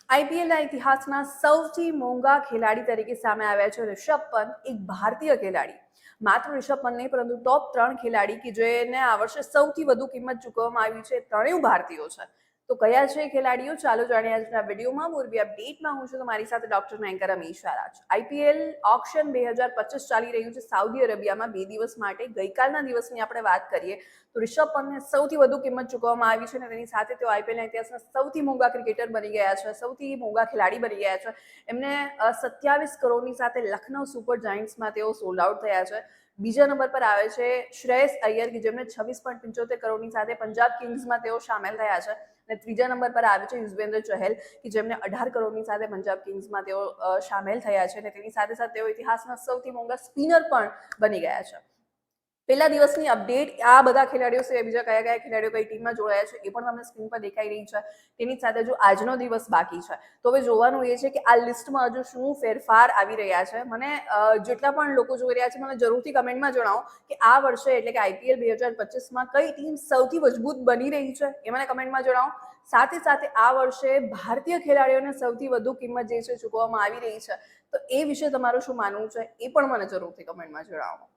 આઈપીએલના ઇતિહાસના સૌથી મોંઘા ખેલાડી તરીકે સામે આવ્યા છે રિષભ પંત, એક ભારતીય ખેલાડી। માત્ર રિષભ પંત નહીં, પરંતુ ટોપ 3 ખેલાડી કે જેને આ વર્ષે સૌથી વધુ કિંમત ચૂકવવામાં આવી છે, ત્રણેય ભારતીયો છે। તો કયા છે ખેલાડીઓ? ચાલો જાણીએ આજના વિડીયોમાં। મોરબી અપડેટમાં હું છું તમારી સાથે ડોક્ટર એન્કર અમીશા રાજ। આઈપીએલ ઓક્શન 2025 ચાલી રહ્યું છે સાઉદી અરેબિયામાં 2 દિવસ માટે। ગઈકાલના દિવસની આપણે વાત કરીએ તો રિષભ પંતને સૌથી વધુ કિંમત ચૂકવવામાં આવી છે અને તેની સાથે તેઓ આઈપીએલના ઇતિહાસના સૌથી મોંઘા ક્રિકેટર બની ગયા છે, સૌથી મોંઘા ખેલાડી બની ગયા છે। એમને 27 કરોડની સાથે લખનઉ સુપર જાયન્ટ્સમાં તેઓ સોલ્ડ આઉટ થયા છે। બીજા નંબર પર આવે છે શ્રેયસ અય્યર કે જેમને 26.75 કરોડની સાથે પંજાબ કિંગ્સમાં તેઓ સામેલ થયા છે। અને ત્રીજા નંબર પર આવે છે યુઝવેન્દ્ર ચહલ કે જેમને 18 કરોડની સાથે પંજાબ કિંગ્સમાં તેઓ સામેલ થયા છે અને તેની સાથે સાથે તેઓ ઇતિહાસના સૌથી મોંઘા સ્પિનર પણ બની ગયા છે। પહેલા દિવસની અપડેટ આ બધા ખેલાડીઓ સિવાય બીજા કયા કયા ખેલાડીઓ કઈ ટીમમાં જોડાયા છે એ પણ તમને સ્ક્રીન પર દેખાઈ રહી છે। તેની સાથે જો આજનો દિવસ બાકી છે તો હવે જોવાનું એ છે કે આ લિસ્ટમાં હજુ શું ફેરફાર આવી રહ્યા છે। મને જેટલા પણ લોકો જોઈ રહ્યા છે મને જરૂરથી કમેન્ટમાં જણાવો કે આ વર્ષે એટલે કે આઈપીએલ 2025માં કઈ ટીમ સૌથી મજબૂત બની રહી છે એ મને કમેન્ટમાં જણાવો। સાથે સાથે આ વર્ષે ભારતીય ખેલાડીઓને સૌથી વધુ કિંમત જે છે ચૂકવવામાં આવી રહી છે, તો એ વિશે તમારું શું માનવું છે એ પણ મને જરૂરથી કમેન્ટમાં જણાવો।